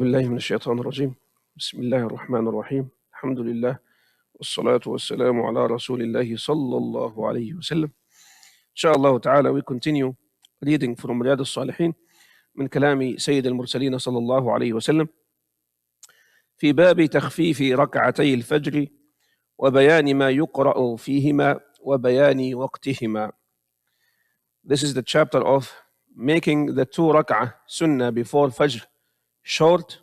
بالله من الشيطان الرجيم. بسم الله الرحمن الرحيم. الحمد لله والصلاة والسلام على رسول الله صلى الله عليه وسلم. إن تعالى we continue reading from رياض الصالحين من كلام سيد المرسلين صلى الله عليه وسلم في باب تخفيف ركعتي الفجر وبيان ما يقرأ فيهما وبيان وقتهما. This is the chapter of making the 2 rak'ah sunnah before Fajr short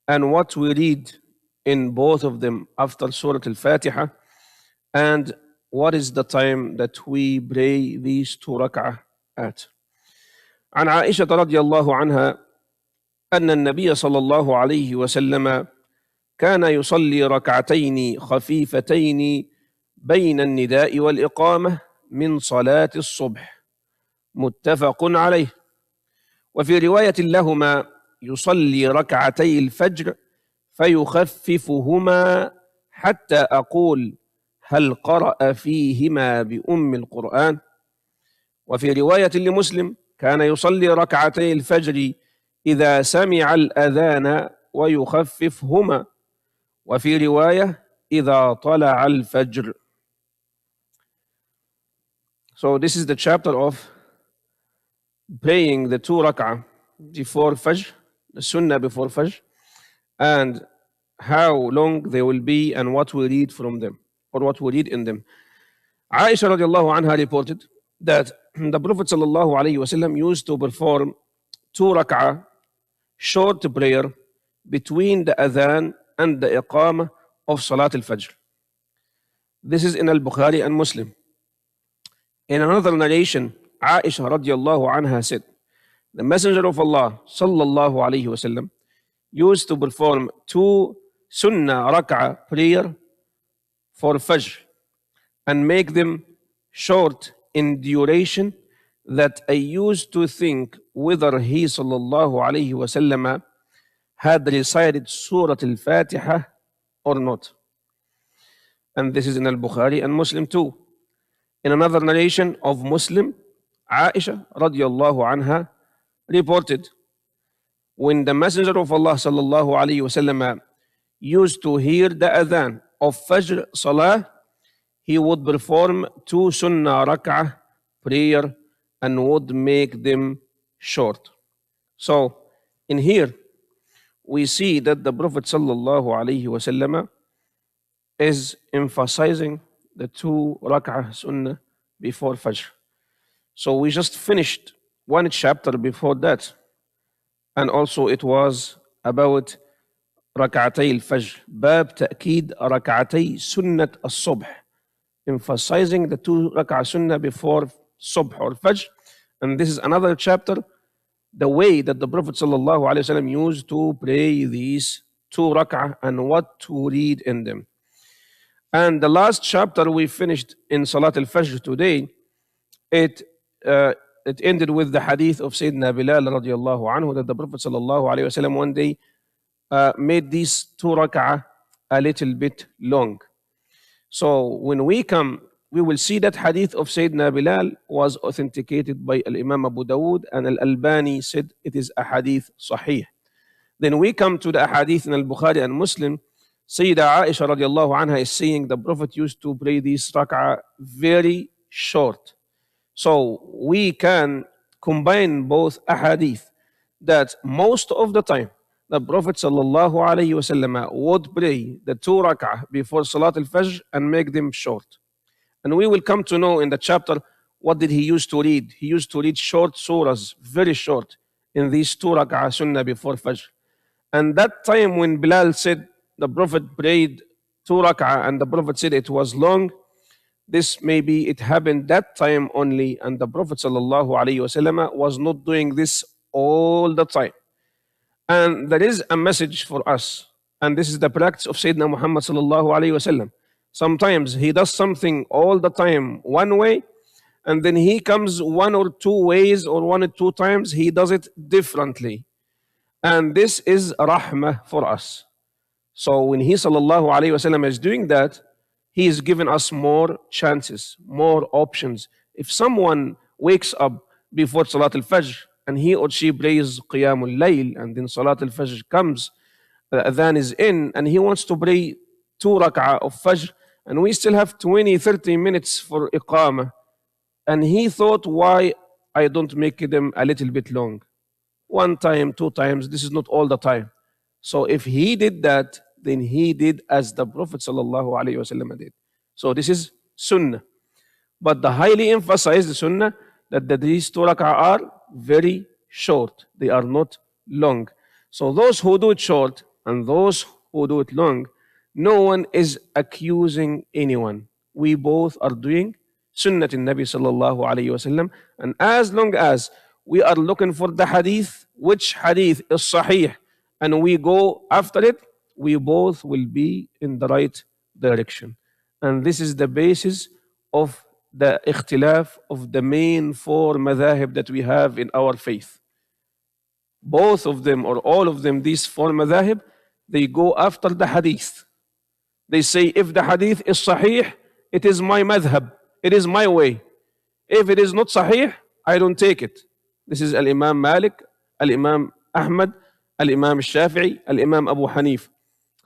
and what we read in both of them after Surah Al-Fatiha and what is the time that we pray these 2 rak'ah at. عن عائشة رضي الله عنها أن النبي صلى الله عليه وسلم كان يصلي ركعتين خفيفتين بين النداء والإقامة من صلاة الصبح متفق عليه. وفي رواية لهما يصلي ركعتي الفجر فيخففهما حتى أقول هل قرأ فيهما بأم القرآن. وفي رواية لمسلم كان يصلي ركعتي الفجر إذا سمع الأذان ويخففهما. وفي رواية إذا طلع الفجر. So this is the chapter of praying the 2 rak'ah before Fajr, the Sunnah before Fajr, and how long they will be and what we read from them or what we read in them. Aisha radiallahu anha reported that the Prophet sallallahu alayhi wasallam used to perform 2 rak'ah short prayer between the adhan and the iqamah of Salat al-Fajr. This is in al-Bukhari and Muslim. In another narration, Aisha radiallahu anha said, the Messenger of Allah sallallahu alayhi wasallam used to perform 2 sunnah rak'ah prayer for Fajr and make them short in duration that I used to think whether he sallallahu alayhi wasallam had recited Surah Al-Fatiha or not. And this is in Al-Bukhari and Muslim too. In another narration of Muslim, Aisha radiallahu anha reported, when the Messenger of Allah sallallahu alayhi wasallam used to hear the adhan of Fajr Salah, he would perform 2 sunnah rak'ah prayer and would make them short. So in here we see that the Prophet sallallahu alayhi wasallam is emphasizing the 2 rak'ah sunnah before Fajr. So we just finished 1 chapter before that, and also it was about ركعتي الفجر, باب تأكيد ركعتي سنة الصبح, emphasizing the 2 rak'ah sunnah before Subh or Fajr. And this is another chapter, the way that the Prophet sallallahu alaihi wasallam used to pray these 2 rak'ah and what to read in them. And the last chapter we finished in Salat al-Fajr today, it ended with the hadith of Sayyidina Bilal radiallahu anhu that the Prophet sallallahu alayhi wasallam one day made these 2 rak'ah a little bit long. So when we come, we will see that hadith of Sayyidina Bilal was authenticated by Al-Imam Abu Dawood, and Al-Albani said it is a hadith sahih. Then we come to the hadith in Al-Bukhari and Muslim. Sayyida Aisha radiallahu anha is saying the Prophet used to pray these rak'ah very short. So we can combine both ahadith that most of the time the Prophet sallallahu alayhi wasallam would pray the 2 rak'ah before Salat al-Fajr and make them short. And we will come to know in the chapter what did he used to read. He used to read short surahs, very short, in these 2 rak'ah sunnah before Fajr. And that time when Bilal said the Prophet prayed 2 rak'ah and the Prophet said it was long, this maybe it happened that time only, and the Prophet sallallahu alaihi wasallam was not doing this all the time. And there is a message for us, and this is the practice of Sayyidina Muhammad sallallahu alaihi wasallam. Sometimes he does something all the time one way, and then he comes 1 or 2 ways, or 1 or 2 times he does it differently. And this is rahmah for us. So when he sallallahu alaihi wasallam is doing that, he is giving us more chances, more options. If someone wakes up before Salat al-Fajr and he or she prays Qiyamul Layl, and then Salat al-Fajr comes, the adhan is in, and he wants to pray 2 rak'ah of Fajr, and we still have 20, 30 minutes for Iqamah, and he thought, why I don't make them a little bit long? 1 time, 2 times, this is not all the time. So if he did that, then he did as the Prophet ﷺ did. So this is Sunnah. But the highly emphasized Sunnah that these 2 rak'ah are very short. They are not long. So those who do it short and those who do it long, no one is accusing anyone. We both are doing Sunnat Nabi sallallahu alayhi wasallam. And as long as we are looking for the hadith, which hadith is sahih, and we go after it, we both will be in the right direction. And this is the basis of the ikhtilaf of the main 4 madhahib that we have in our faith. Both of them or all of them, these 4 madhahib, they go after the hadith. They say, if the hadith is sahih, it is my madhab, it is my way. If it is not sahih, I don't take it. This is Al-Imam Malik, Al-Imam Ahmad, Al-Imam Shafi'i, Al-Imam Abu Hanif.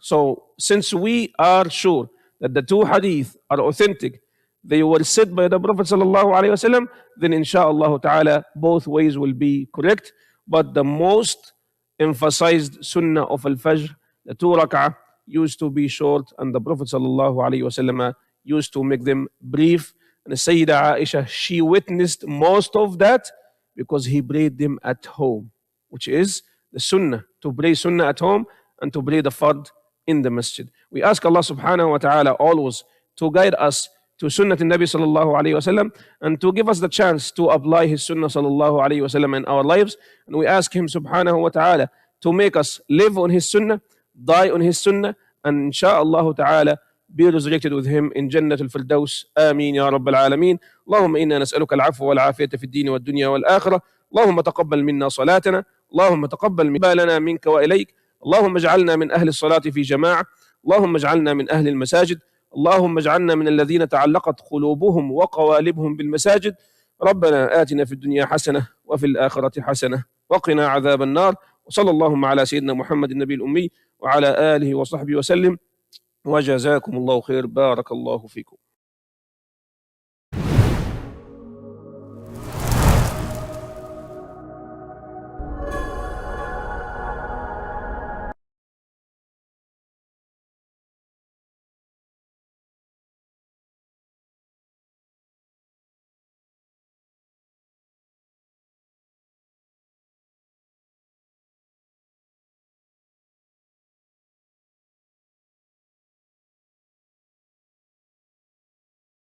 So since we are sure that the 2 hadith are authentic, they were said by the Prophet sallallahu alaihi wasallam, then inshallah ta'ala both ways will be correct. But the most emphasized sunnah of al-Fajr, the 2 rak'ah, used to be short, and the Prophet sallallahu alaihi wasallam used to make them brief. And Sayyidah Aisha, she witnessed most of that because he prayed them at home, which is the sunnah, to pray sunnah at home and to pray the fard in the masjid. We ask Allah subhanahu wa ta'ala always to guide us to Sunnah Nabi sallallahu alayhi wasallam, and to give us the chance to apply his Sunnah sallallahu alayhi wasallam in our lives. And we ask him subhanahu wa ta'ala to make us live on his Sunnah, die on his Sunnah, and insha'Allah ta'ala be resurrected with him in Jannat al-Firdaus. Ameen ya Rabbal Alameen. Allahumma inna nas'aluka al-'afwa wal-'afiyata fi ad-din wad-dunya wal-akhirah. Allahumma taqabbal minna salatana. Allahumma taqabbal lana minka wa ilayk. اللهم اجعلنا من أهل الصلاة في جماعة. اللهم اجعلنا من أهل المساجد. اللهم اجعلنا من الذين تعلقت قلوبهم وقوالبهم بالمساجد. ربنا آتنا في الدنيا حسنة وفي الآخرة حسنة وقنا عذاب النار. وصلى اللهم على سيدنا محمد النبي الأمي وعلى آله وصحبه وسلم. وجزاكم الله خير. بارك الله فيكم.